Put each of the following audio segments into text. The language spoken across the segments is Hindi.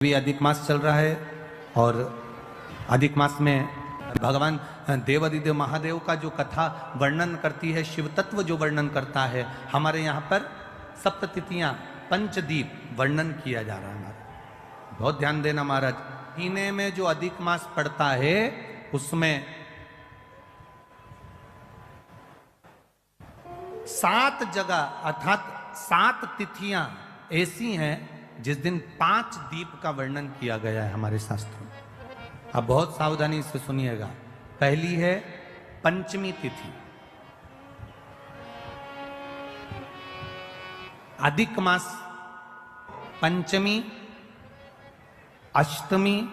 भी अधिक मास चल रहा है और अधिक मास में भगवान देवादिदेव महादेव का जो कथा वर्णन करती है, शिव तत्व जो वर्णन करता है, हमारे यहाँ पर सप्ततिथियाँ पंचदीप वर्णन किया जा रहा है। हमारा बहुत ध्यान देना महाराज, महीने में जो अधिक मास पड़ता है उसमें 7 जगह अर्थात 7 तिथियां ऐसी हैं जिस दिन 5 दीप का वर्णन किया गया है हमारे शास्त्रों में। अब बहुत सावधानी से सुनिएगा। पहली है पंचमी तिथि। अधिक मास पंचमी, अष्टमी,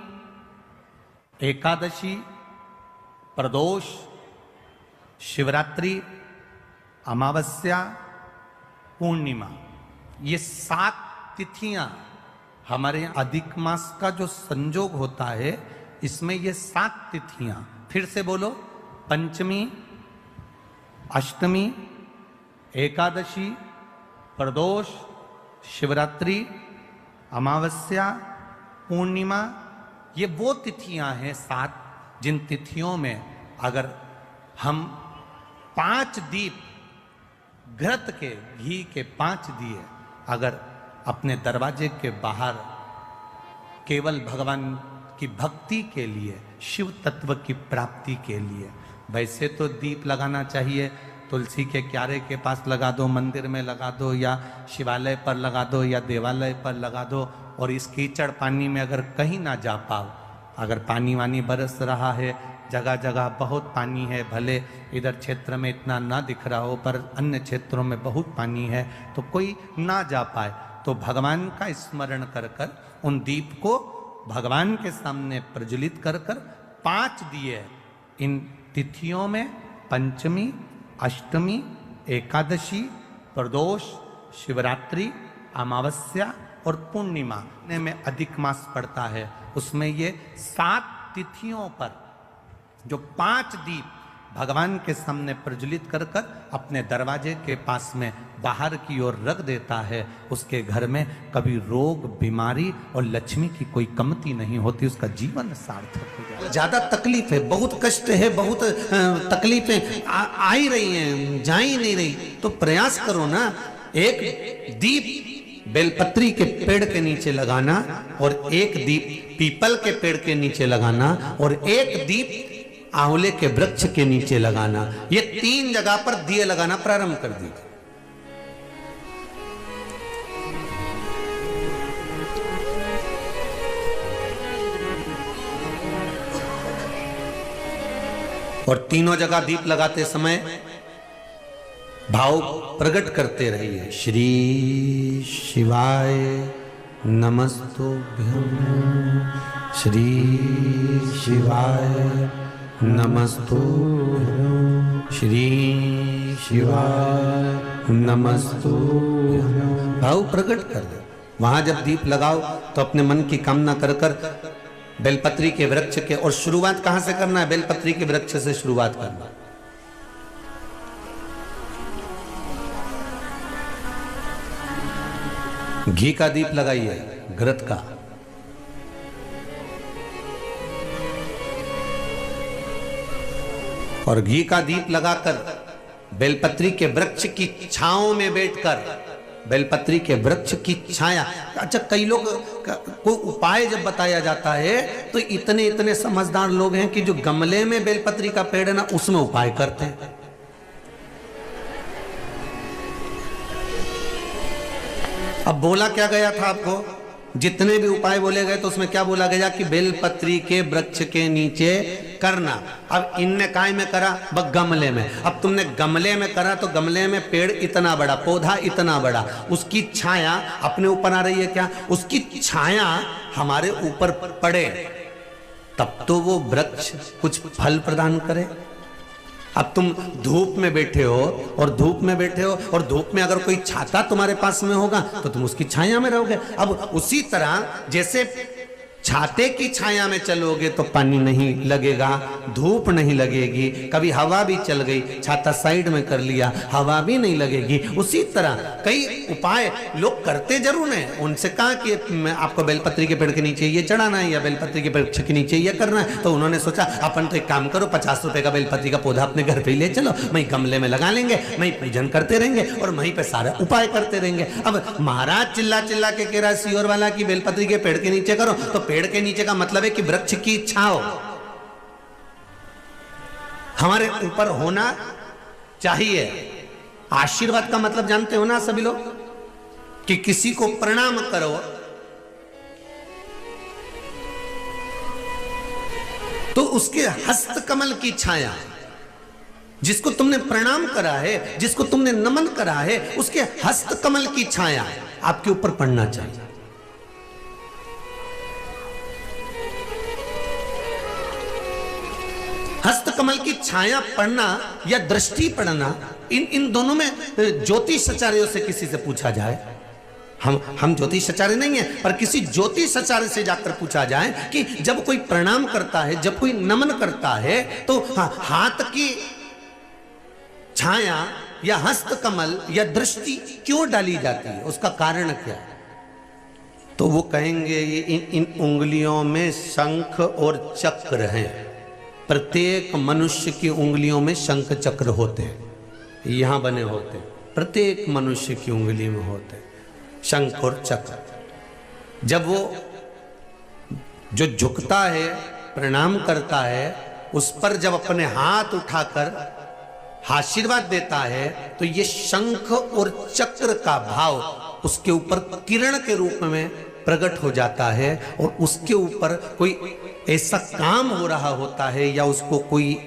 एकादशी, प्रदोष, शिवरात्रि, अमावस्या, पूर्णिमा, ये 7 तिथियां हमारे यहाँ अधिक मास का जो संजोग होता है, इसमें ये 7 तिथियां, फिर से बोलो, पंचमी, अष्टमी, एकादशी, प्रदोष, शिवरात्रि, अमावस्या, पूर्णिमा, ये वो तिथियां हैं 7 जिन तिथियों में अगर हम 5 दीप घृत के घी के 5 दिए अगर अपने दरवाजे के बाहर केवल भगवान की भक्ति के लिए, शिव तत्व की प्राप्ति के लिए, वैसे तो दीप लगाना चाहिए, तुलसी के क्यारे के पास लगा दो, मंदिर में लगा दो, या शिवालय पर लगा दो, या देवालय पर लगा दो। और इस कीचड़ पानी में अगर कहीं ना जा पाओ, अगर पानी वानी बरस रहा है, जगह जगह बहुत पानी है, भले इधर क्षेत्र में इतना ना दिख रहा हो पर अन्य क्षेत्रों में बहुत पानी है, तो कोई ना जा पाए तो भगवान का स्मरण कर कर उन दीप को भगवान के सामने प्रज्वलित कर कर 5 दिए इन तिथियों में, पंचमी, अष्टमी, एकादशी, प्रदोष, शिवरात्रि, अमावस्या और पूर्णिमा में अधिक मास पड़ता है, उसमें ये 7 तिथियों पर जो 5 दीप भगवान के सामने प्रज्वलित कर कर अपने दरवाजे के पास में बाहर की ओर रख देता है, उसके घर में कभी रोग, बीमारी और लक्ष्मी की कोई कमती नहीं होती, उसका जीवन सार्थक हो जाता है। ज्यादा तकलीफ है, बहुत कष्ट है, बहुत तकलीफें आ ही रही हैं, जा ही नहीं रही, तो प्रयास करो ना, एक दीप बेलपत्री के पेड़ के नीचे लगाना और एक दीप पीपल के पेड़ के नीचे लगाना और एक दीप आंवले के वृक्ष के नीचे लगाना। ये 3 जगह पर दिए लगाना प्रारंभ कर दीजिए। और तीनों जगह दीप लगाते समय भाव प्रकट करते रहिए। श्री शिवाय नमस्तुभ्यं, श्री शिवाय नमस्तुभ्यं, श्री शिवाय नमस्तुभ्यं। भाव प्रकट कर दो। वहां जब दीप लगाओ तो अपने मन की कामना कर कर बेलपत्री के वृक्ष के, और शुरुआत कहां से करना है? बेलपत्री के वृक्ष से शुरुआत करना। घी का दीप लगाइए, घृत का, और घी का दीप लगाकर बेलपत्री के वृक्ष की छांव में बैठकर, बेलपत्री के वृक्ष की छाया। अच्छा, कई लोग को उपाय जब बताया जाता है तो इतने समझदार लोग हैं कि जो गमले में बेलपत्री का पेड़ है ना, उसमें उपाय करते हैं। अब बोला क्या गया था आपको? जितने भी उपाय बोले गए तो उसमें क्या बोला गया कि बेलपत्री के वृक्ष के नीचे करना। अब इनने काय में करा? बस गमले में। अब तुमने गमले में करा तो गमले में पेड़ इतना बड़ा, पौधा इतना बड़ा, उसकी छाया अपने ऊपर आ रही है क्या? उसकी छाया हमारे ऊपर पड़े तब तो वो वृक्ष कुछ फल प्रदान करे। अब तुम धूप में बैठे हो और धूप में अगर कोई छाता तुम्हारे पास में होगा तो तुम उसकी छाया में रहोगे। अब उसी तरह जैसे छाते की छाया में चलोगे तो पानी नहीं लगेगा, धूप नहीं लगेगी, कभी हवा भी चल गई, छाता साइड में कर लिया, हवा भी नहीं लगेगी। उसी तरह कई उपाय लोग करते जरूर हैं। उनसे कहा कि आपको बेलपत्री के पेड़ के नीचे ये चढ़ाना है या बेलपत्री के वृक्ष के नीचे ये करना है, तो उन्होंने सोचा अपन तो एक काम करो, 50 रुपए का बेलपत्री का पौधा अपने घर पे ही ले चलो, वहीं गमले में लगा लेंगे, वहीं पूजन करते रहेंगे और वहीं पे सारा उपाय करते रहेंगे। अब महाराज चिल्ला चिल्ला के कह रहा सियोर वाला की बेलपत्री के पेड़ के नीचे करो, तो पेड़ के नीचे का मतलब है कि वृक्ष की छांव हमारे ऊपर होना चाहिए। आशीर्वाद का मतलब जानते हो ना सभी लोग, कि किसी को प्रणाम करो तो उसके हस्त कमल की छाया, जिसको तुमने प्रणाम करा है, जिसको तुमने नमन करा है, उसके हस्त कमल की छाया आपके ऊपर पड़ना चाहिए। हस्त कमल की छाया पड़ना या दृष्टि पड़ना, इन दोनों में ज्योतिषाचार्यों से किसी से पूछा जाए, हम ज्योतिषाचार्य नहीं है, पर किसी ज्योतिषाचार्य से जाकर पूछा जाए कि जब कोई प्रणाम करता है, जब कोई नमन करता है, तो हाथ की छाया या हस्त कमल या दृष्टि क्यों डाली जाती है, उसका कारण क्या है? तो वो कहेंगे इन उंगलियों में शंख और चक्र हैं। प्रत्येक मनुष्य की उंगलियों में शंख चक्र होते हैं, यहां बने होते हैं, प्रत्येक मनुष्य की उंगली में होते हैं शंख और चक्र। जब वो जो झुकता है, प्रणाम करता है, उस पर जब अपने हाथ उठाकर आशीर्वाद देता है, तो ये शंख और चक्र का भाव उसके ऊपर किरण के रूप में प्रकट हो जाता है, और उसके ऊपर कोई ऐसा काम हो रहा होता है या उसको कोई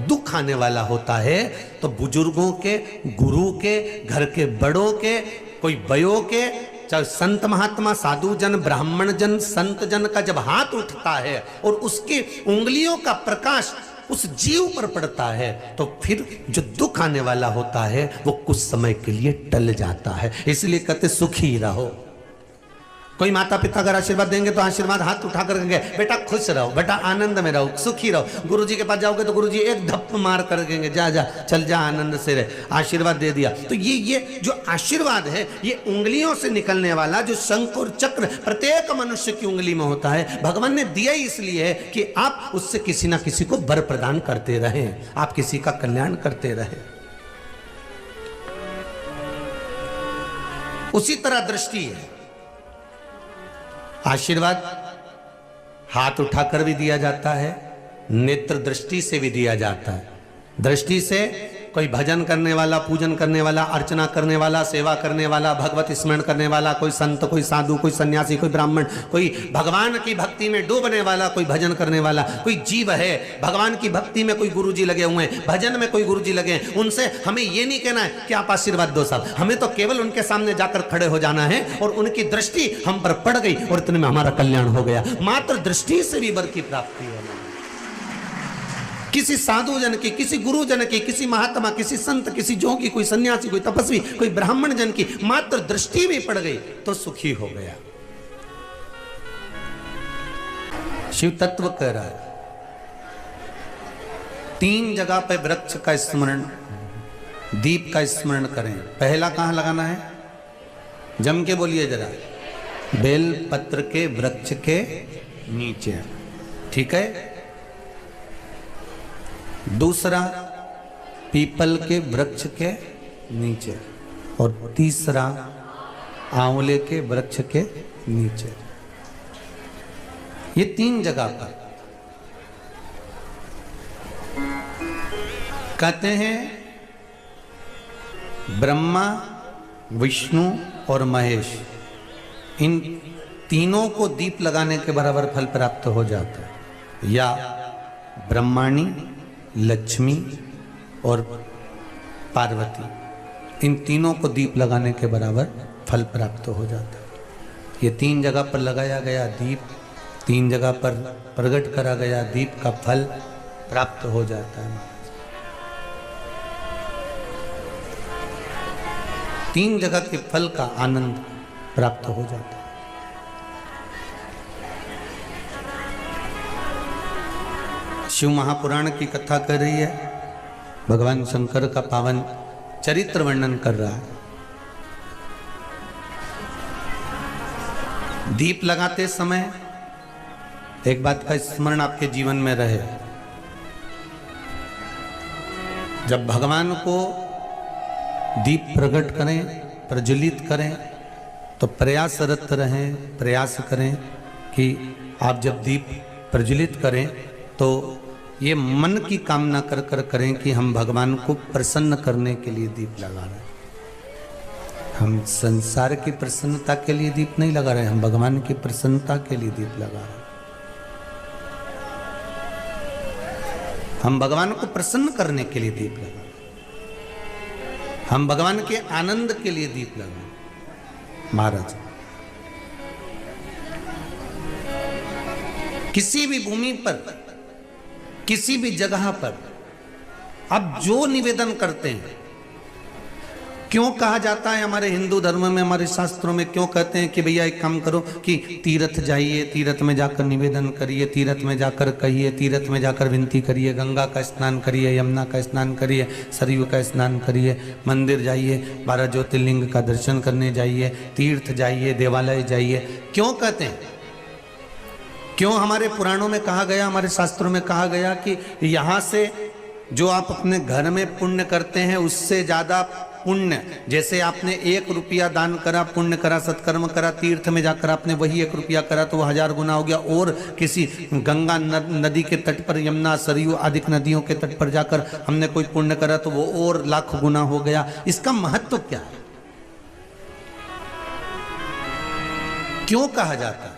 दुख आने वाला होता है, तो बुजुर्गों के, गुरु के, घर के बड़ों के, कोई बयों के, चाहे संत महात्मा, साधु जन, ब्राह्मण जन, संत जन का जब हाथ उठता है और उसकी उंगलियों का प्रकाश उस जीव पर पड़ता है, तो फिर जो दुख आने वाला होता है वो कुछ समय के लिए टल जाता है। इसलिए कहते सुखी रहो। कोई माता पिता अगर आशीर्वाद देंगे तो आशीर्वाद हाथ उठा कर कहेंगे बेटा खुश रहो, बेटा आनंद में रहो, सुखी रहो। गुरुजी के पास जाओगे तो गुरुजी एक धप्प मार कर कहेंगे जा जा चल जा, आनंद से रहे, आशीर्वाद दे दिया। तो ये जो आशीर्वाद है, ये उंगलियों से निकलने वाला जो शंख और चक्र प्रत्येक मनुष्य की उंगली में होता है, भगवान ने दिया इसलिए है कि आप उससे किसी ना किसी को वर प्रदान करते रहे, आप किसी का कल्याण करते रहे। उसी तरह दृष्टि है। आशीर्वाद हाथ उठाकर भी दिया जाता है, नेत्र दृष्टि से भी दिया जाता है। दृष्टि से कोई भजन करने वाला, पूजन करने वाला, अर्चना करने वाला, सेवा करने वाला, भगवत स्मरण करने वाला, कोई संत, कोई साधु, कोई सन्यासी, कोई ब्राह्मण, कोई भगवान की भक्ति में डूबने वाला, कोई भजन करने वाला, कोई जीव है भगवान की भक्ति में, कोई गुरुजी लगे हुए हैं, भजन में कोई गुरुजी लगे हैं। उनसे हमें ये नहीं कहना है कि आप आशीर्वाद दो साहब, हमें तो केवल उनके सामने जाकर खड़े हो जाना है और उनकी दृष्टि हम पर पड़ गई और इतने में हमारा कल्याण हो गया। मात्र दृष्टि से भी वर की प्राप्ति होना। किसी साधु जन की, किसी गुरु जन की, किसी महात्मा, किसी संत, किसी जोगी, कोई सन्यासी, कोई तपस्वी, कोई ब्राह्मण जन की मात्र दृष्टि भी पड़ गई तो सुखी हो गया। शिव तत्व कह रहा है 3 जगह पे वृक्ष का स्मरण, दीप का स्मरण करें। पहला कहां लगाना है? जम के बोलिए जरा, बेल पत्र के वृक्ष के नीचे, ठीक है। दूसरा पीपल के वृक्ष के नीचे, और तीसरा आंवले के वृक्ष के नीचे। ये 3 जगह पर कहते हैं ब्रह्मा, विष्णु और महेश, इन तीनों को दीप लगाने के बराबर फल प्राप्त हो जाता है। या ब्रह्माणी, लक्ष्मी और पार्वती, इन तीनों को दीप लगाने के बराबर फल प्राप्त हो जाता है। ये 3 जगह पर लगाया गया दीप, 3 जगह पर प्रकट करा गया दीप का फल प्राप्त हो जाता है। 3 जगह के फल का आनंद प्राप्त हो जाता है। शिव महापुराण की कथा कर रही है, भगवान शंकर का पावन चरित्र वर्णन कर रहा है। दीप लगाते समय एक बात का स्मरण आपके जीवन में रहे, जब भगवान को दीप प्रकट करें, प्रज्वलित करें, तो प्रयासरत रहें, प्रयास करें कि आप जब दीप प्रज्वलित करें तो ये मन की कामना कर कर करें कि हम भगवान को प्रसन्न करने के लिए दीप लगा रहे हैं। हम संसार की प्रसन्नता के लिए दीप नहीं लगा रहे हैं, हम भगवान की प्रसन्नता के लिए दीप लगा रहे हैं। हम भगवान को प्रसन्न करने के लिए दीप लगा रहे हैं, हम भगवान के आनंद के लिए दीप लगा रहे हैं। महाराज, किसी भी भूमि पर, किसी भी जगह पर अब जो निवेदन करते हैं, क्यों कहा जाता है हमारे हिंदू धर्म में, हमारे शास्त्रों में क्यों कहते हैं कि भैया एक काम करो कि तीर्थ जाइए, तीर्थ में जाकर निवेदन करिए, तीर्थ में जाकर कहिए, तीर्थ में जाकर विनती करिए, गंगा का स्नान करिए, यमुना का स्नान करिए, सरयू का स्नान करिए, मंदिर जाइए, 12 ज्योतिर्लिंग का दर्शन करने जाइए, तीर्थ जाइए, देवालय जाइए। क्यों कहते हैं? क्यों हमारे पुराणों में कहा गया, हमारे शास्त्रों में कहा गया कि यहाँ से जो आप अपने घर में पुण्य करते हैं उससे ज्यादा पुण्य, जैसे आपने 1 रुपया दान करा, पुण्य करा, सत्कर्म करा, तीर्थ में जाकर आपने वही 1 रुपया करा तो वो 1000 गुना हो गया, और किसी गंगा नदी के तट पर, यमुना, सरयू आदि नदियों के तट पर जाकर हमने कोई पुण्य करा तो वो और लाख गुना हो गया। इसका महत्व क्या है? क्यों कहा जाता है?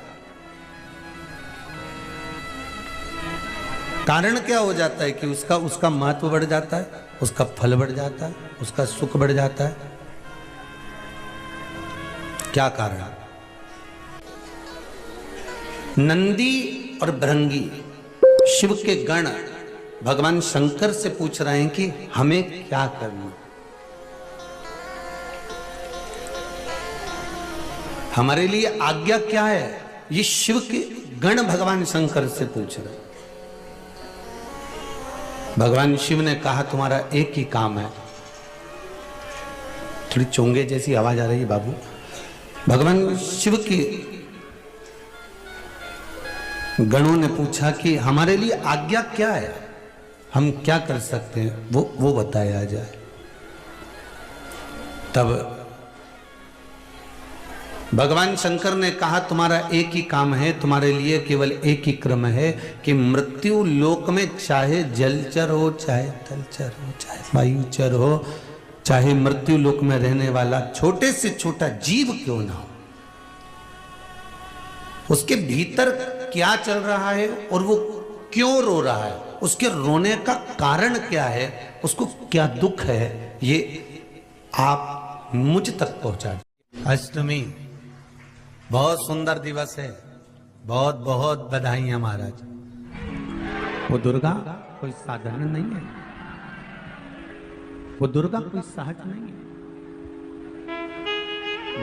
कारण क्या हो जाता है कि उसका महत्व बढ़ जाता है, उसका फल बढ़ जाता है, उसका सुख बढ़ जाता है? क्या कारण? नंदी और भृंगी शिव के गण भगवान शंकर से पूछ रहे हैं कि हमें क्या करना, हमारे लिए आज्ञा क्या है? ये शिव के गण भगवान शंकर से पूछ रहे हैं। भगवान शिव ने कहा तुम्हारा एक ही काम है। थोड़ी चोंगे जैसी आवाज आ रही है बाबू। भगवान शिव की गणों ने पूछा कि हमारे लिए आज्ञा क्या है, हम क्या कर सकते हैं, वो बताया जाए। तब भगवान शंकर ने कहा तुम्हारा एक ही काम है, तुम्हारे लिए केवल एक ही क्रम है कि मृत्यु लोक में चाहे जलचर हो, चाहे थलचर हो, चाहे वायुचर हो, चाहे मृत्यु लोक में रहने वाला छोटे से छोटा जीव क्यों ना हो, उसके भीतर क्या चल रहा है और वो क्यों रो रहा है, उसके रोने का कारण क्या है, उसको क्या दुख है, ये आप मुझ तक पहुंचा दीजिए। अष्टमी बहुत सुंदर दिवस है, बहुत बहुत बधाइयां महाराज। वो दुर्गा कोई साधारण नहीं है, वो दुर्गा कोई सहज नहीं है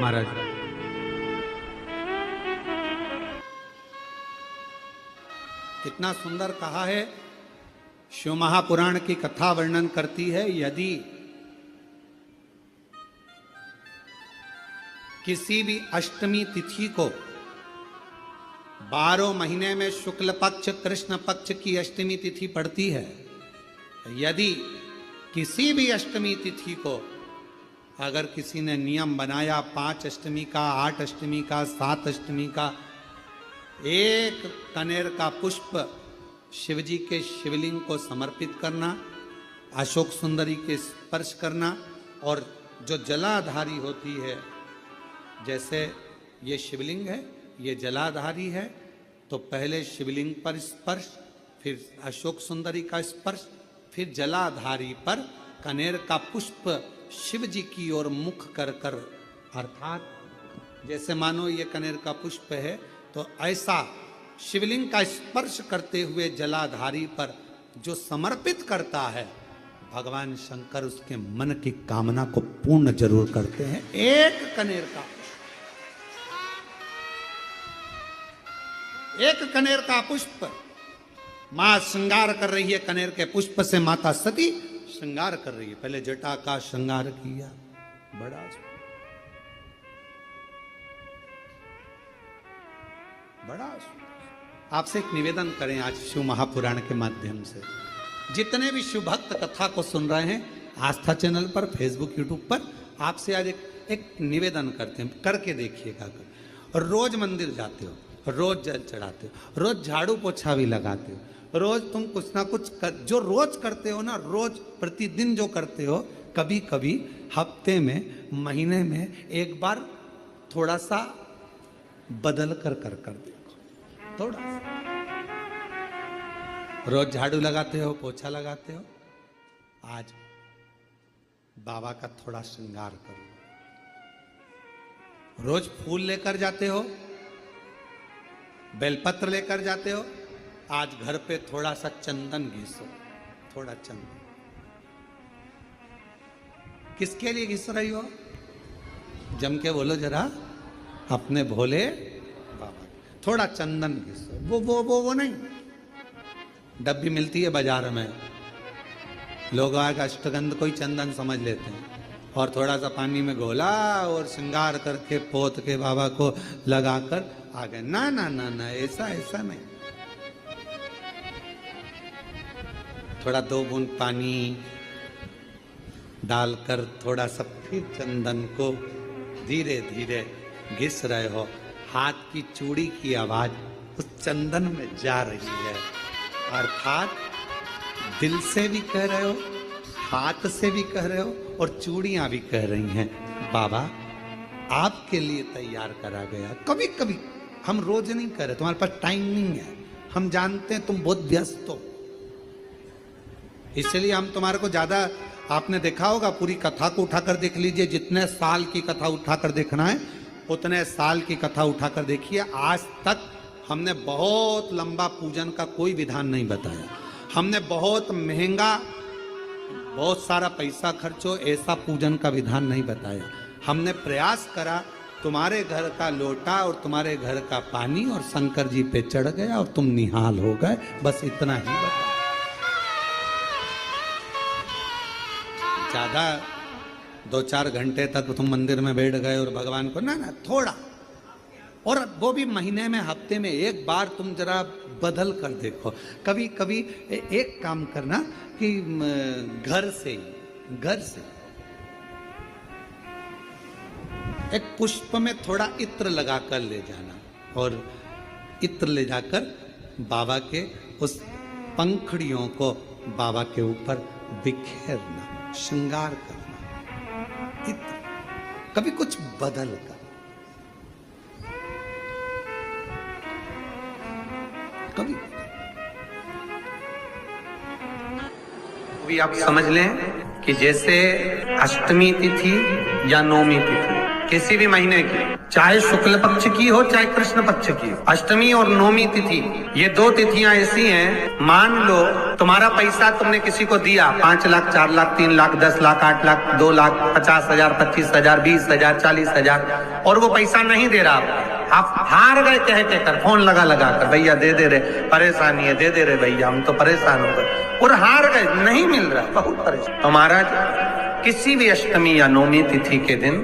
महाराज। कितना सुंदर कहा है। शिव महापुराण की कथा वर्णन करती है, यदि किसी भी अष्टमी तिथि को 12 महीने में शुक्ल पक्ष कृष्ण पक्ष की अष्टमी तिथि पड़ती है, यदि किसी भी अष्टमी तिथि को अगर किसी ने नियम बनाया 5 अष्टमी का, 8 अष्टमी का, 7 अष्टमी का, एक कनेर का पुष्प शिवजी के शिवलिंग को समर्पित करना, अशोक सुंदरी के स्पर्श करना, और जो जलाधारी होती है, जैसे ये शिवलिंग है, ये जलाधारी है, तो पहले शिवलिंग पर स्पर्श, फिर अशोक सुंदरी का स्पर्श, फिर जलाधारी पर कनेर का पुष्प शिव जी की ओर मुख कर कर, अर्थात जैसे मानो ये कनेर का पुष्प है तो ऐसा शिवलिंग का स्पर्श करते हुए जलाधारी पर जो समर्पित करता है, भगवान शंकर उसके मन की कामना को पूर्ण जरूर करते हैं। एक कनेर का पुष्प मां श्रृंगार कर रही है कनेर के पुष्प से, माता सती श्रृंगार कर रही है। पहले जटा का श्रृंगार किया, बड़ा बड़ा। आपसे एक निवेदन करें आज शिव महापुराण के माध्यम से, जितने भी शिव भक्त कथा को सुन रहे हैं आस्था चैनल पर, फेसबुक, यूट्यूब पर, आपसे आज एक निवेदन करते हैं, करके देखिएगा। रोज मंदिर जाते हो, रोज जल चढ़ाते हो, रोज झाड़ू पोछा भी लगाते हो, रोज तुम कुछ ना कुछ जो रोज करते हो ना, रोज प्रतिदिन जो करते हो, कभी कभी हफ्ते में, महीने में एक बार थोड़ा सा बदल कर देखो, थोड़ा सा। रोज झाड़ू लगाते हो, पोछा लगाते हो, आज बाबा का थोड़ा श्रृंगार करो। रोज फूल लेकर जाते हो, बेलपत्र लेकर जाते हो, आज घर पे थोड़ा सा चंदन घिसो, थोड़ा चंदन। किसके लिए घिस रही हो? जम के बोलो जरा, अपने भोले बाबा। थोड़ा चंदन घिसो, वो नहीं, डब्बी मिलती है बाजार में, लोग आगे अष्टगंध कोई चंदन समझ लेते हैं, और थोड़ा सा पानी में घोला और श्रृंगार करके पोत के बाबा को लगाकर आ गए। ना ना ना ना, ऐसा नहीं। थोड़ा 2 बूंद पानी डालकर थोड़ा सा फिर चंदन को धीरे धीरे घिस रहे हो। हाथ की चूड़ी की आवाज उस चंदन में जा रही है, अर्थात दिल से भी कह रहे हो, हाथ से भी कह रहे हो, और चूड़ियां भी कह रही हैं, बाबा आपके लिए तैयार करा गया। कभी कभी हम रोज नहीं कर रहे, तुम्हारे पास टाइम नहीं है, हम जानते हैं तुम बहुत व्यस्त हो, इसलिए हम तुम्हारे को ज्यादा, आपने देखा होगा, पूरी कथा को उठाकर देख लीजिए, जितने साल की कथा उठाकर देखना है उतने साल की कथा उठाकर देखिए। आज तक हमने बहुत लंबा पूजन का कोई विधान नहीं बताया, हमने बहुत महंगा, बहुत सारा पैसा खर्चो ऐसा पूजन का विधान नहीं बताया। हमने प्रयास करा तुम्हारे घर का लोटा और तुम्हारे घर का पानी और शंकर जी पे चढ़ गया और तुम निहाल हो गए, बस इतना ही बताया। ज्यादा 2-4 घंटे तक तुम मंदिर में बैठ गए और भगवान को ना थोड़ा, और वो भी महीने में, हफ्ते में एक बार तुम जरा बदल कर देखो। कभी कभी एक काम करना कि घर से एक पुष्प में थोड़ा इत्र लगा कर ले जाना, और इत्र ले जाकर बाबा के उस पंखड़ियों को बाबा के ऊपर बिखेरना, श्रृंगार करना, इत्र। कभी कुछ बदल कर, कभी आप समझ लें कि जैसे अष्टमी तिथि या नवमी तिथि किसी भी महीने की, चाहे शुक्ल पक्ष की हो चाहे कृष्ण पक्ष की, अष्टमी और नवमी तिथि, ये 2 तिथियां ऐसी हैं, मान लो तुम्हारा पैसा तुमने किसी को दिया, 5 लाख, 4 लाख, 3 लाख, 10 लाख, 8 लाख, 2 लाख, 50,000, 25,000, 20,000, 40,000, और वो पैसा नहीं दे रहा, आप हार गए कह कर, फोन लगा कर, भैया दे दे रहे, परेशानी है, दे दे रहे भैया, हम तो परेशान हो गए, और हार गए, नहीं मिल रहा, बहुत परेशान। तो महाराज किसी भी अष्टमी या नवमी तिथि के दिन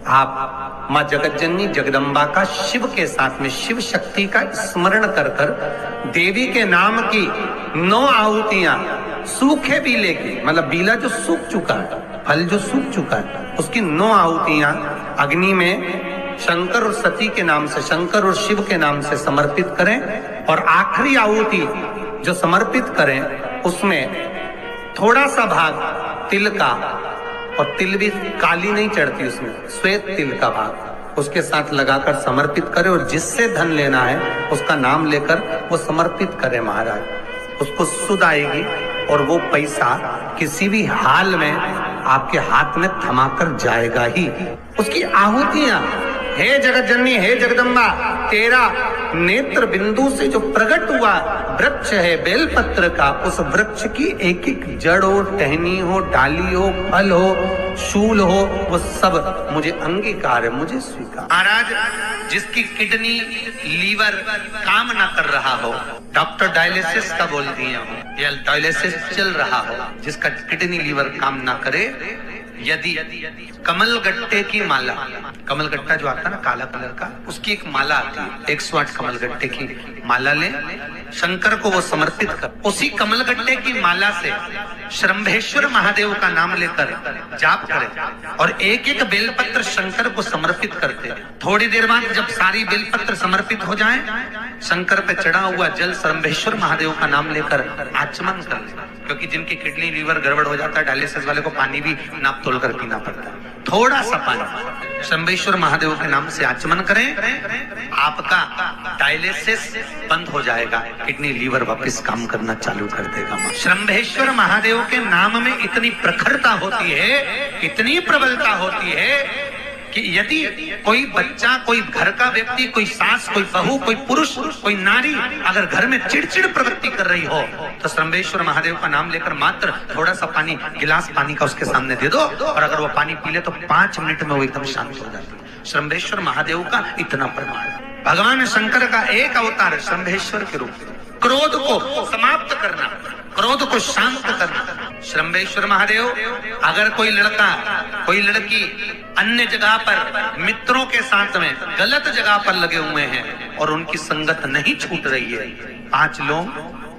आप माँ जगतजननी जगदम्बा का शिव के साथ में, शिव शक्ति का स्मरण कर कर, देवी के नाम की 9 आहुतियां, सूखे बीले की, मतलब बीला जो सूख चुका है, फल जो सूख चुका है, उसकी 9 आहुतियां अग्नि में शंकर और सती के नाम से, शंकर और शिव के नाम से समर्पित करें, और आखिरी आहुति जो समर्पित करें उसमें थोड़ा सा भाग तिल का, और तिल भी काली नहीं चढ़ती उसमें, श्वेत तिल का भाग उसके साथ लगाकर समर्पित करें, और जिससे धन लेना है उसका नाम लेकर वो समर्पित करें महाराज, उसको सुध आएगी, और वो पैसा किसी भी हाल में आपके हाथ में थमाकर जाएगा ही। उसकी आहुतियां, हे जगत जननी, हे जगदम्बा, तेरा नेत्र बिंदु से जो प्रकट हुआ वृक्ष है बेलपत्र का, उस वृक्ष की एक एक जड़ हो, टहनी हो, डाली हो, फल हो, शूल हो, वो सब मुझे अंगीकार है, मुझे स्वीकार। महाराज जिसकी किडनी लीवर काम ना कर रहा हो, डॉक्टर डायलिसिस का बोल दिए हो या डायलिसिस चल रहा हो, जिसका किडनी लीवर काम ना करे, यदि कमल गट्टे की माला, कमल गट्टा जो आता है ना काला कलर का, उसकी एक माला आती है, 108 कमल गट्टे की माला ले, शंकर को वो समर्पित कर, उसी कमल गट्टे की माला से श्रंभेश्वर महादेव का नाम लेकर जाप करें और एक एक बेलपत्र शंकर को समर्पित करते। थोड़ी देर बाद जब सारी बेलपत्र समर्पित हो जाएं, शंकर पे चढ़ा हुआ जल श्रंभेश्वर महादेव का नाम लेकर आचमन कर ले, क्योंकि जिनकी किडनी लीवर गड़बड़ हो जाता है, डायलिसिस वाले को पानी भी नाप तोल कर पीना पड़ता है, थोड़ा सा पानी श्रंभेश्वर महादेव के नाम से आचमन करें, आपका डायलिसिस बंद हो जाएगा, किडनी लीवर वापस काम करना चालू कर देगा। श्रंभेश्वर महादेव के नाम में इतनी प्रखरता होती है, इतनी प्रबलता होती है कि यदि कोई बच्चा, कोई घर का व्यक्ति, कोई सास, कोई बहू, कोई पुरुष, कोई नारी अगर घर में चिड़चिड़ प्रवृत्ति कर रही हो, तो श्रंभेश्वर महादेव का नाम लेकर मात्र थोड़ा सा पानी, गिलास पानी का उसके सामने दे दो, और अगर वो पानी पी ले तो 5 मिनट में वो एकदम शांत हो जाती है। श्रंभेश्वर महादेव का इतना प्रमाण। भगवान शंकर का एक अवतार श्रंभेश्वर के रूप में, क्रोध को समाप्त करना, क्रोध को शांत करना। श्रंभेश्वर महादेव, अगर कोई लड़का, कोई लड़की अन्य जगह पर मित्रों के साथ में गलत जगह पर लगे हुए हैं और उनकी संगत नहीं छूट रही है, 5 लौंग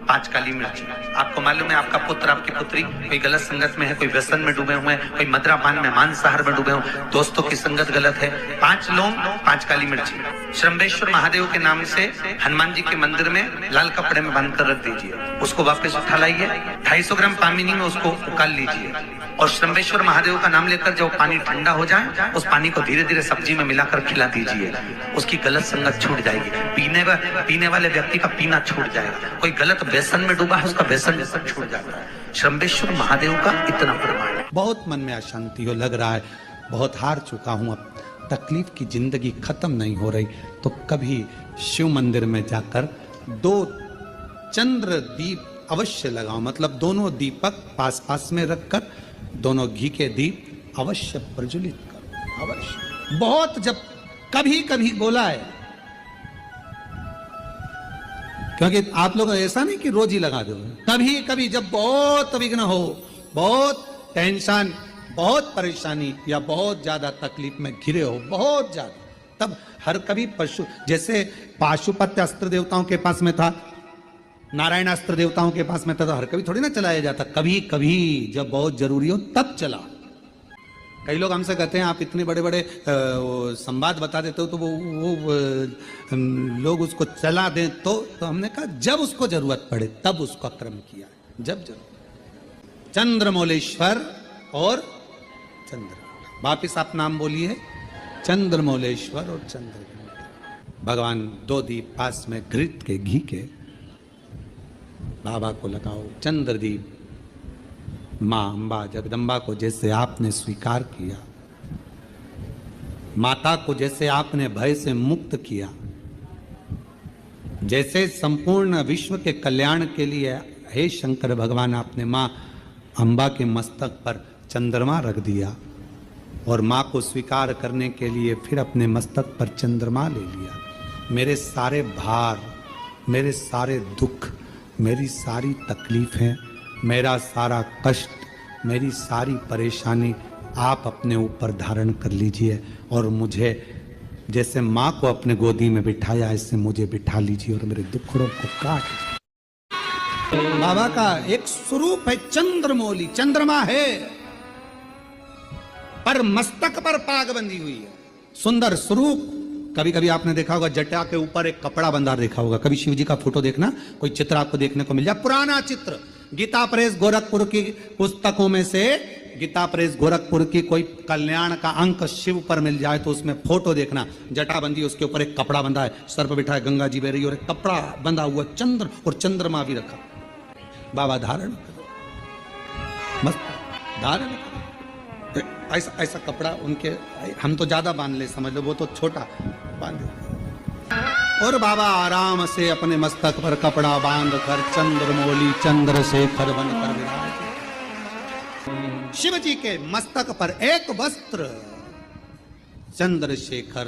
5 काली मिर्च। आपको मालूम है आपका पुत्र, आपकी पुत्री कोई गलत संगत में है, कोई व्यसन में डूबे हुए हैं, कोई मद्रापान में, मांसाहार में डूबे हुए, दोस्तों की संगत गलत है, 5 लौंग 5 काली मिर्च श्रंभेश्वर महादेव के नाम से हनुमान जी के मंदिर में लाल कपड़े में बांध कर रख दीजिए, उसको वापस उठा लाइए, 250 ग्राम पामिनी में उसको उकाल लीजिए और श्रंभेश्वर महादेव का नाम लेकर जब पानी ठंडा हो जाए, उस पानी को धीरे धीरे सब्जी में मिलाकर खिला दीजिए, उसकी गलत संगत छूट जाएगी, पीने वाले व्यक्ति का पीना छूट जाएगा, कोई गलत व्यसन में डूबा है उसका व्यसन छूट जाता है। श्रंभेश्वर महादेव का इतना प्रमाण है। बहुत मन में अशांति हो, लग रहा है बहुत हार चुका हूं, अब तकलीफ की जिंदगी खत्म नहीं हो रही, तो कभी शिव मंदिर में जाकर 2 चंद्र दीप अवश्य लगाओ, मतलब दोनों दीपक पास पास में रखकर दोनों घी के दीप अवश्य प्रज्वलित करो, अवश्य। बहुत जब कभी कभी बोला है, क्योंकि आप लोग ऐसा नहीं कि रोज ही लगा दो, कभी कभी जब बहुत विघ्न हो, बहुत टेंशन, बहुत परेशानी या बहुत ज्यादा तकलीफ में घिरे हो, बहुत ज्यादा, तब हर कभी पशु, जैसे पाशुपत्य अस्त्र देवताओं के पास में था, नारायण अस्त्र देवताओं के पास में था, तो हर कभी थोड़ी ना चलाया जाता, कभी कभी जब बहुत जरूरी हो तब चला। कई लोग हमसे कहते हैं आप इतने बड़े बड़े संवाद बता देते हो, तो वो लोग उसको चला दें, तो हमने कहा जब उसको जरूरत पड़े तब उसका क्रम किया, जब जरूरत। चंद्रमौलेश्वर और चंद्र, वापिस आप नाम बोलिए, चंद्रमौलेश्वर और चंद्र। भगवान 2 दीप पास में घृत के घी के बाबा को लगाओ, चंद्रदीप माँ अम्बा जगदम्बा को जैसे आपने स्वीकार किया, माता को जैसे आपने भय से मुक्त किया, जैसे संपूर्ण विश्व के कल्याण के लिए हे शंकर भगवान आपने माँ अम्बा के मस्तक पर चंद्रमा रख दिया और माँ को स्वीकार करने के लिए फिर अपने मस्तक पर चंद्रमा ले लिया। मेरे सारे भार, मेरे सारे दुख, मेरी सारी तकलीफें, मेरा सारा कष्ट, मेरी सारी परेशानी आप अपने ऊपर धारण कर लीजिए और मुझे जैसे माँ को अपने गोदी में बिठाया ऐसे मुझे बिठा लीजिए और मेरे दुखड़ों को काट दीजिए। बाबा का एक स्वरूप है चंद्रमौली, चंद्रमा है पर मस्तक पर पाग बंधी हुई है, सुंदर स्वरूप। कभी कभी आपने देखा होगा जटा के ऊपर एक कपड़ा बंधा देखा होगा, कभी शिव जी का फोटो देखना, कोई चित्र आपको देखने को मिल जाए, पुराना चित्र, गीता प्रेस गोरखपुर की पुस्तकों में से गीता प्रेस गोरखपुर की कोई कल्याण का अंक शिव पर मिल जाए तो उसमें फोटो देखना, जटा बंधी, उसके ऊपर एक कपड़ा बंधा है, सर पर बिठा है गंगा जी बह रही और एक कपड़ा बंधा हुआ चंद्र और चंद्रमा भी रखा। बाबा धारण करो, मस्त धारण करो, ऐसा ऐसा कपड़ा उनके, हम तो ज्यादा बांध ले समझ लो, वो तो छोटा बांधे और बाबा आराम से अपने मस्तक पर कपड़ा बांध कर चंद्रमौली चंद्रशेखर बनकर विराज। शिव जी के मस्तक पर एक वस्त्र चंद्रशेखर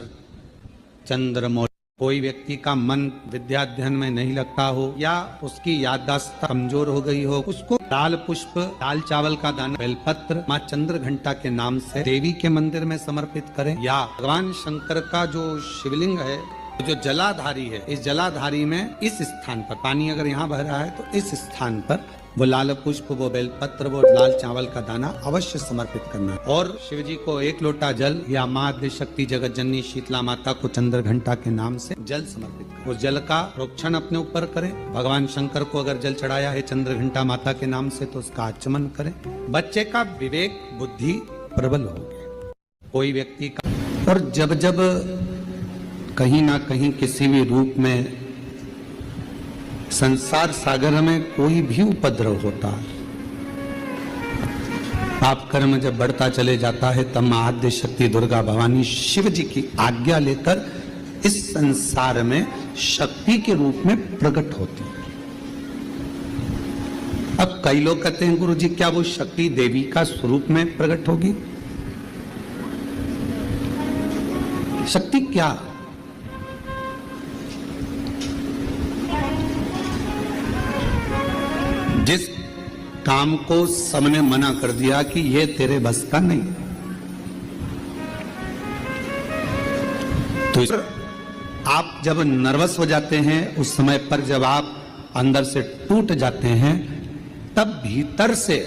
चंद्रमौली। कोई व्यक्ति का मन विद्या अध्ययन में नहीं लगता हो या उसकी याददाश्त कमजोर हो गई हो, उसको लाल पुष्प, दाल चावल का दाना, बेलपत्र माँ चंद्र घंटा के नाम से देवी के मंदिर में समर्पित करें। या भगवान शंकर का जो शिवलिंग है, जो जलाधारी है, इस जलाधारी में इस स्थान पर पानी अगर यहाँ बह रहा है तो इस स्थान पर वो लाल पुष्प, वो बेलपत्र, वो लाल चावल का दाना अवश्य समर्पित करना। और शिव जी को 1 लोटा जल या माँ आद्य शक्ति जगत जननी शीतला माता को चंद्र घंटा के नाम से जल समर्पित करें। उस जल का प्रोक्षण अपने ऊपर करें। भगवान शंकर को अगर जल चढ़ाया है चंद्र घंटा माता के नाम से तो उसका आचमन करें। बच्चे का विवेक बुद्धि प्रबल होगी। कोई व्यक्ति का और जब जब कहीं ना कहीं किसी भी रूप में संसार सागर में कोई भी उपद्रव होता है, पाप कर्म जब बढ़ता चले जाता है, तब मां आद्य शक्ति दुर्गा भवानी शिव जी की आज्ञा लेकर इस संसार में शक्ति के रूप में प्रकट होती है। अब कई लोग कहते हैं गुरु जी क्या वो शक्ति देवी का स्वरूप में प्रकट होगी? शक्ति क्या? जिस काम को सबने मना कर दिया कि ये तेरे बस का नहीं, तो आप जब नर्वस हो जाते हैं, उस समय पर जब आप अंदर से टूट जाते हैं, तब भीतर से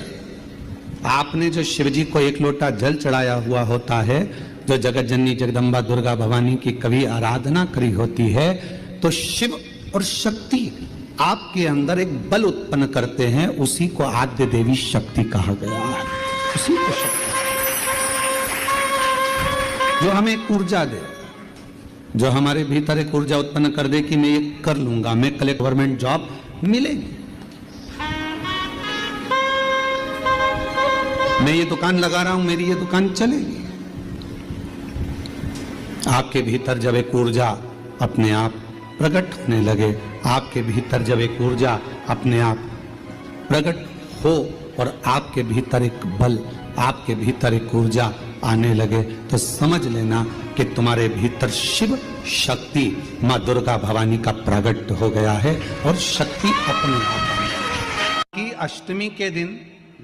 आपने जो शिव जी को 1 लोटा जल चढ़ाया हुआ होता है, जो जगत जननी जगदम्बा दुर्गा भवानी की कभी आराधना करी होती है, तो शिव और शक्ति आपके अंदर एक बल उत्पन्न करते हैं। उसी को आद्य देवी शक्ति कहा गया है। उसी को शक्ति जो हमें एक ऊर्जा दे, जो हमारे भीतर एक ऊर्जा उत्पन्न कर दे कि मैं ये कर लूंगा, मैं कल गवर्नमेंट जॉब मिलेगी, मैं ये दुकान लगा रहा हूं, मेरी ये दुकान चलेगी। आपके भीतर जब एक ऊर्जा अपने आप प्रकट होने लगे, आपके भीतर जब एक ऊर्जा अपने आप प्रकट हो और आपके भीतर एक बल, आपके भीतर एक ऊर्जा आने लगे, तो समझ लेना कि तुम्हारे भीतर शिव शक्ति मां दुर्गा भवानी का प्रकट हो गया है और शक्ति अपने आप की। अष्टमी के दिन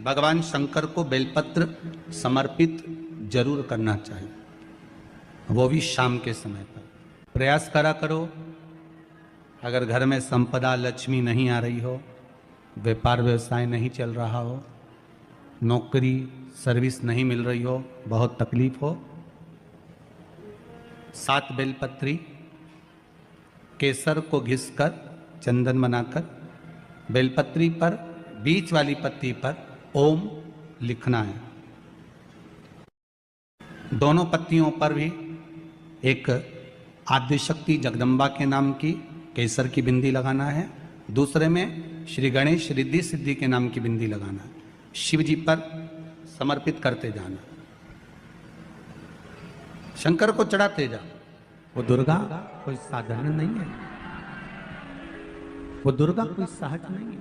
भगवान शंकर को बेलपत्र समर्पित जरूर करना चाहिए, वो भी शाम के समय पर। प्रयास करा करो, अगर घर में संपदा लक्ष्मी नहीं आ रही हो, व्यापार व्यवसाय नहीं चल रहा हो, नौकरी सर्विस नहीं मिल रही हो, बहुत तकलीफ हो, 7 बेलपत्री केसर को घिसकर चंदन बनाकर बेलपत्री पर बीच वाली पत्ती पर ओम लिखना है। दोनों पत्तियों पर भी एक आद्यशक्ति जगदम्बा के नाम की केसर की बिंदी लगाना है, दूसरे में श्री गणेश रिद्धि सिद्धि के नाम की बिंदी लगाना है। शिव जी पर समर्पित करते जाना, शंकर को चढ़ाते जाओ। वो दुर्गा कोई साधारण नहीं है, वो दुर्गा कोई सहज नहीं है।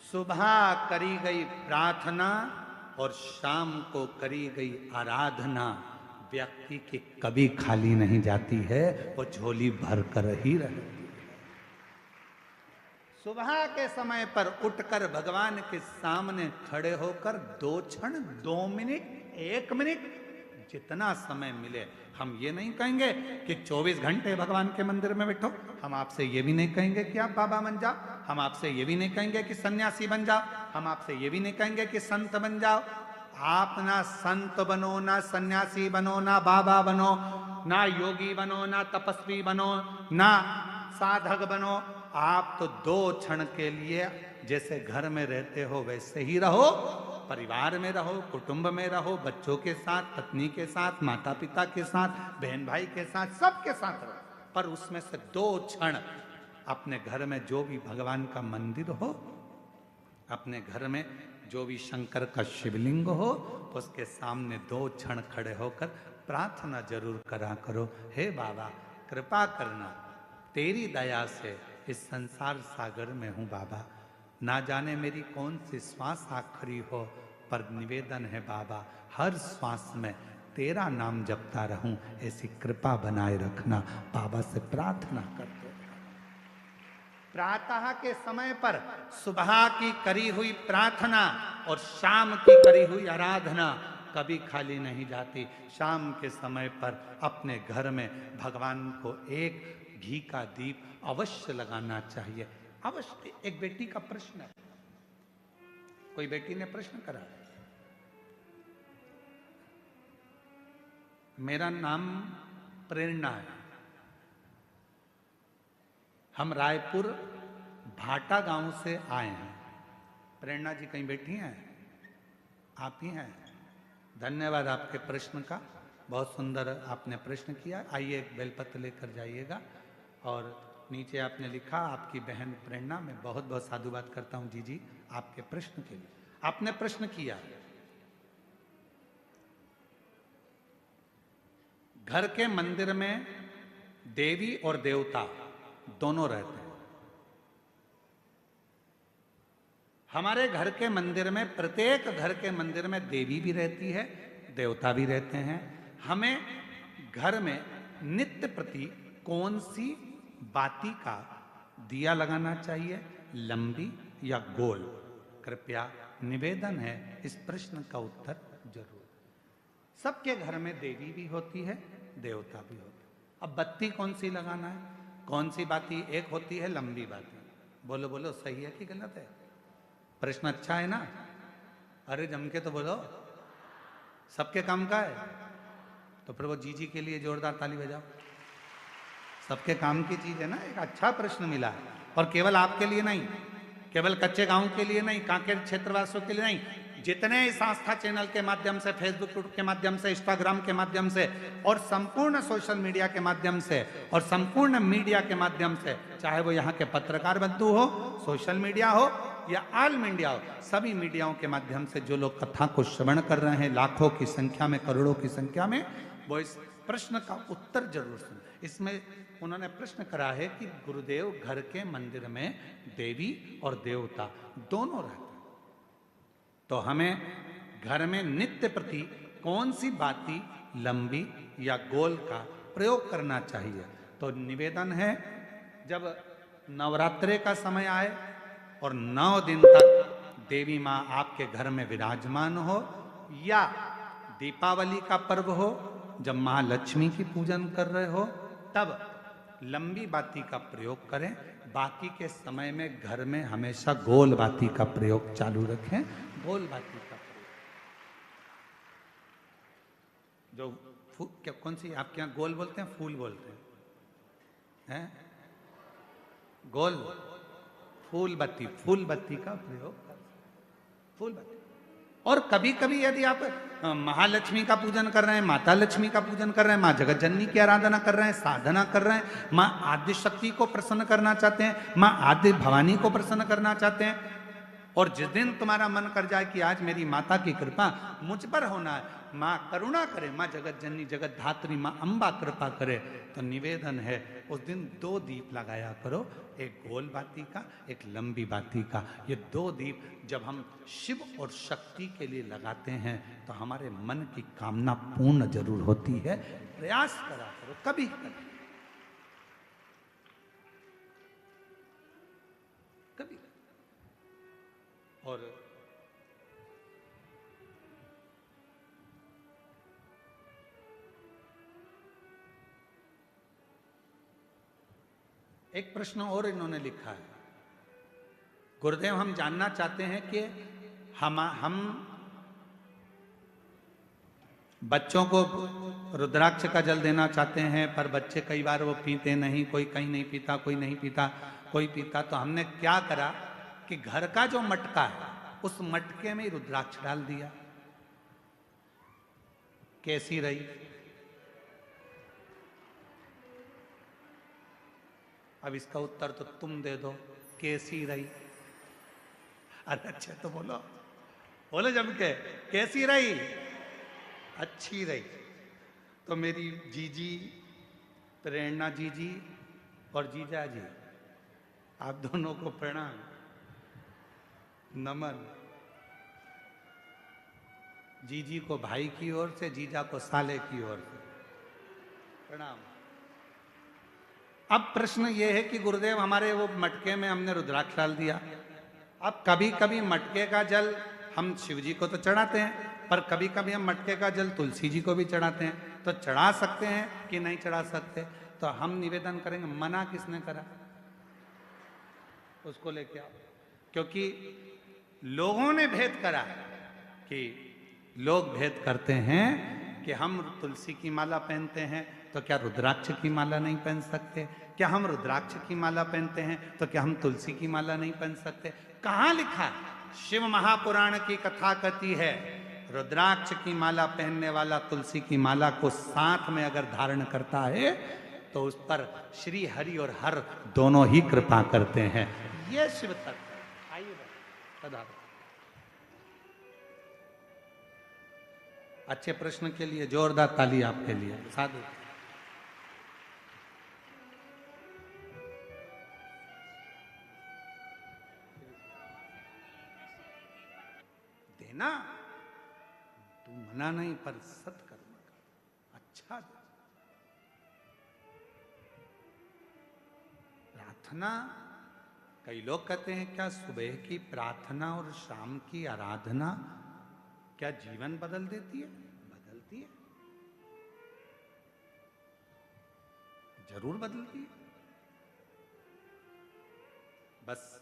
सुबह करी गई प्रार्थना और शाम को करी गई आराधना व्यक्ति की कभी खाली नहीं जाती है, वो झोली भर कर ही रहती है। सुबह के समय पर उठकर भगवान के सामने खड़े होकर 2 क्षण, 2 मिनट, 1 मिनट, जितना समय मिले। हम ये नहीं कहेंगे कि 24 घंटे भगवान के मंदिर में बैठो, हम आपसे ये भी नहीं कहेंगे कि आप बाबा बन जाओ, हम आपसे ये भी नहीं कहेंगे कि सन्यासी बन जाओ, हम आपसे ये भी नहीं कहेंगे कि संत बन जाओ। आप ना संत बनो, ना सन्यासी बनो, ना बाबा बनो, ना योगी बनो, ना तपस्वी बनो, ना साधक बनो। आप तो 2 क्षण के लिए जैसे घर में रहते हो वैसे ही रहो, परिवार में रहो, कुटुंब में रहो, बच्चों के साथ, पत्नी के साथ, माता पिता के साथ, बहन भाई के साथ, सबके साथ रहो। पर उसमें से 2 क्षण अपने घर में जो भी भगवान का मंदिर हो, अपने घर में जो भी शंकर का शिवलिंग हो, उसके सामने 2 क्षण खड़े होकर प्रार्थना जरूर करा करो। हे बाबा कृपा करना, तेरी दया से इस संसार सागर में हूँ बाबा, ना जाने मेरी कौन सी श्वास आखिरी हो, पर निवेदन है बाबा हर श्वास में तेरा नाम जपता रहूं, ऐसी कृपा बनाए रखना, बाबा से प्रार्थना करते। प्रातः के समय पर सुबह की करी हुई प्रार्थना और शाम की करी हुई आराधना कभी खाली नहीं जाती। शाम के समय पर अपने घर में भगवान को एक घी का दीप अवश्य लगाना चाहिए, अवश्य। एक बेटी का प्रश्न है, कोई बेटी ने प्रश्न करा, मेरा नाम प्रेरणा है, हम रायपुर भाटा गांव से आए हैं। प्रेरणा जी कहीं बैठी हैं? आप ही हैं? धन्यवाद आपके प्रश्न का, बहुत सुंदर आपने प्रश्न किया। आइए एक बेलपत्र लेकर जाइएगा। और नीचे आपने लिखा, आपकी बहन प्रेरणा, मैं बहुत बहुत साधुवाद करता हूं जी आपके प्रश्न के लिए। आपने प्रश्न किया, घर के मंदिर में देवी और देवता दोनों रहते हैं। हमारे घर के मंदिर में, प्रत्येक घर के मंदिर में देवी भी रहती है, देवता भी रहते हैं। हमें घर में नित्य प्रति कौन सी बाती का दिया लगाना चाहिए, लंबी या गोल? कृपया निवेदन है, इस प्रश्न का उत्तर जरूर। सबके घर में देवी भी होती है, देवता भी होता है। अब बत्ती कौन सी लगाना है? कौन सी बाती? एक होती है लंबी बाती। बोलो बोलो, सही है कि गलत है? प्रश्न अच्छा है ना? अरे जम के तो बोलो, सबके काम का है तो फिर वो जी के लिए जोरदार ताली बजाओ। सबके काम की चीज है ना, एक अच्छा प्रश्न मिला है। और केवल आपके लिए नहीं, केवल कच्चे गांव के लिए नहीं, कांकेर क्षेत्रवासियों के लिए नहीं, जितने इस आस्था चैनल के माध्यम से, फेसबुक के माध्यम से, इंस्टाग्राम के माध्यम से और संपूर्ण सोशल मीडिया के माध्यम से और संपूर्ण मीडिया के माध्यम से, चाहे वो यहाँ के पत्रकार बंधु हो, सोशल मीडिया हो या ऑल मीडिया हो, सभी मीडियाओं के माध्यम से जो लोग कथा को श्रवण कर रहे हैं, लाखों की संख्या में, करोड़ों की संख्या में, वो इस प्रश्न का उत्तर जरूर सुन। इसमें उन्होंने प्रश्न करा है कि गुरुदेव, घर के मंदिर में देवी और देवता दोनों रहते हैं, तो हमें घर में नित्य प्रति कौन सी बाती, लंबी या गोल का प्रयोग करना चाहिए? तो निवेदन है, जब नवरात्रे का समय आए और 9 दिन तक देवी माँ आपके घर में विराजमान हो, या दीपावली का पर्व हो जब महालक्ष्मी की पूजन कर रहे हो, तब लंबी बाती का प्रयोग करें। बाकी के समय में घर में हमेशा गोल बाती का प्रयोग चालू रखें। गोल बाती का प्रयोग, जो क्या, कौन सी आपके यहाँ गोल बोलते हैं, फूल बोलते हैं? गोल फूल बत्ती, फूल बत्ती का प्रयोग, फूल बत्ती। और कभी कभी यदि आप महालक्ष्मी का पूजन कर रहे हैं, माता लक्ष्मी का पूजन कर रहे हैं, माँ जगत जननी की आराधना कर रहे हैं, साधना कर रहे हैं, माँ आदि शक्ति को प्रसन्न करना चाहते हैं, माँ आदि भवानी को प्रसन्न करना चाहते हैं, और जिस दिन तुम्हारा मन कर जाए कि आज मेरी माता की कृपा मुझ पर होना है, माँ करुणा करे, माँ जगत जननी जगत धात्री माँ अम्बा कृपा करे, तो निवेदन है उस दिन 2 दीप लगाया करो, एक गोल बाती का, एक लंबी बाती का। ये 2 दीप जब हम शिव और शक्ति के लिए लगाते हैं तो हमारे मन की कामना पूर्ण जरूर होती है। प्रयास करा करो, कभी कभी कभी। और एक प्रश्न और इन्होंने लिखा है, गुरुदेव हम जानना चाहते हैं कि हम बच्चों को रुद्राक्ष का जल देना चाहते हैं, पर बच्चे कई बार वो पीते नहीं, कोई कहीं नहीं पीता, कोई नहीं पीता, कोई पीता, तो हमने क्या करा कि घर का जो मटका है उस मटके में रुद्राक्ष डाल दिया। कैसी रही? अब इसका उत्तर तो तुम दे दो, कैसी रही? अरे अच्छा तो बोलो, बोलो जम के, कैसी रही? अच्छी रही। तो मेरी जीजी प्रेरणा जीजी और जीजा जी, आप दोनों को प्रणाम, नमन। जीजी को भाई की ओर से, जीजा को साले की ओर से प्रणाम। अब प्रश्न ये है कि गुरुदेव हमारे वो मटके में हमने रुद्राक्ष डाल दिया। अब कभी कभी मटके का जल हम शिव जी को तो चढ़ाते हैं, पर कभी कभी हम मटके का जल तुलसी जी को भी चढ़ाते हैं, तो चढ़ा सकते हैं कि नहीं चढ़ा सकते? तो हम निवेदन करेंगे, मना किसने करा? उसको लेके आओ। क्योंकि लोगों ने भेद करा कि लोग भेद करते हैं कि हम तुलसी की माला पहनते हैं तो क्या रुद्राक्ष की माला नहीं पहन सकते? क्या हम रुद्राक्ष की माला पहनते हैं तो क्या हम तुलसी की माला नहीं पहन सकते? कहाँ लिखा है? शिव महापुराण की कथा कहती है रुद्राक्ष की माला पहनने वाला तुलसी की माला को साथ में अगर धारण करता है तो उस पर श्री हरि और हर दोनों ही कृपा करते हैं। ये शिव तत्व है। आइए पधारो। अच्छे प्रश्न के लिए जोरदार ताली आपके लिए। साधु देना, तू मना नहीं, पर सत्कर्म कर, अच्छा दे। प्रार्थना, कई लोग कहते हैं क्या सुबह की प्रार्थना और शाम की आराधना क्या जीवन बदल देती है? बदलती है, जरूर बदलती है। बस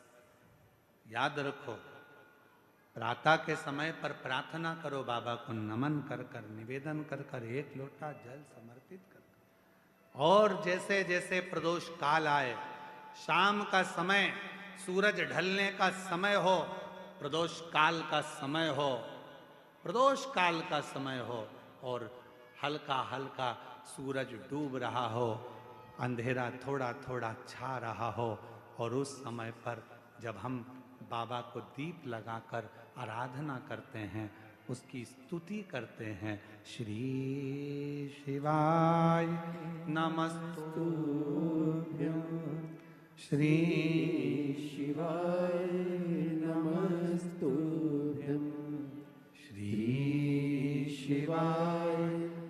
याद रखो, प्रातः के समय पर प्रार्थना करो, बाबा को नमन कर कर, निवेदन कर कर, एक लोटा जल समर्पित कर। और जैसे जैसे प्रदोष काल आए, शाम का समय, सूरज ढलने का समय हो, प्रदोष काल का समय हो, प्रदोष काल का समय हो, और हल्का हल्का सूरज डूब रहा हो, अंधेरा थोड़ा थोड़ा छा रहा हो, और उस समय पर जब हम बाबा को दीप लगाकर आराधना करते हैं, उसकी स्तुति करते हैं, श्री शिवाय नमस्तुभ्यं, श्री शिवाय नमस्तुभ्यं, श्री शिवाय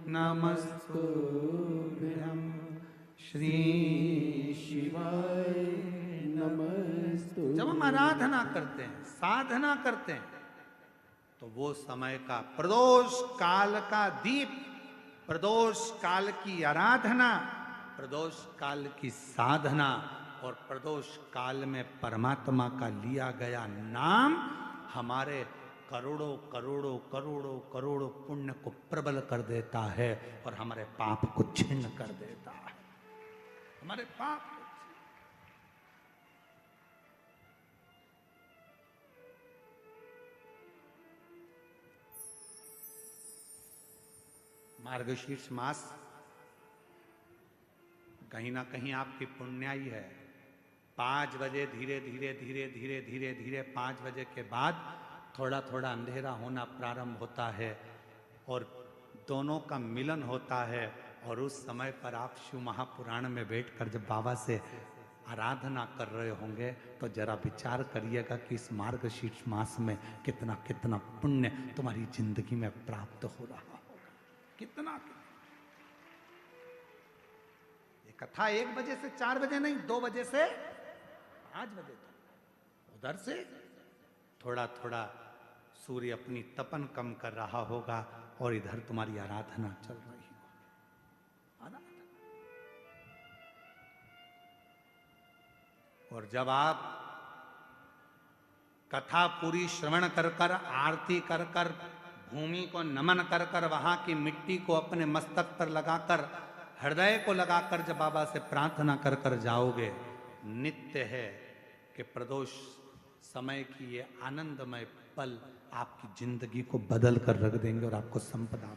नमस्तुभ्यं, श्री शिवाय नमस्तुभ्यं। जब हम आराधना करते हैं, साधना करते हैं, तो वो समय का प्रदोष काल का दीप, प्रदोष काल की आराधना, प्रदोष काल की साधना, और प्रदोष काल में परमात्मा का लिया गया नाम हमारे करोड़ों करोड़ों करोड़ों करोड़ों पुण्य को प्रबल कर देता है, और हमारे पाप को छिन्न कर देता है। हमारे पाप को, मार्गशीर्ष मास कहीं ना कहीं आपकी पुण्याई है। 5 बजे धीरे धीरे धीरे धीरे धीरे धीरे 5 बजे के बाद थोड़ा थोड़ा अंधेरा होना प्रारंभ होता है, और दोनों का मिलन होता है। और उस समय पर आप शिव महापुराण में बैठकर जब बाबा से आराधना कर रहे होंगे, तो जरा विचार करिएगा कि इस मार्गशीर्ष मास में कितना कितना पुण्य तुम्हारी जिंदगी में प्राप्त हो रहा होगा। कितना, ये कथा 1 बजे से 4 बजे नहीं, 2 बजे से 5 बजे तक, उधर से थोड़ा थोड़ा सूर्य अपनी तपन कम कर रहा होगा, और इधर तुम्हारी आराधना चल रही होगी। और जब आप कथा पूरी श्रवण कर कर, आरती कर कर, भूमि को नमन कर कर, वहां की मिट्टी को अपने मस्तक पर लगाकर, हृदय को लगाकर जब बाबा से प्रार्थना कर कर जाओगे, नित्य है कि प्रदोष समय की ये आनंदमय पल आपकी जिंदगी को बदल कर रख देंगे और आपको संपदा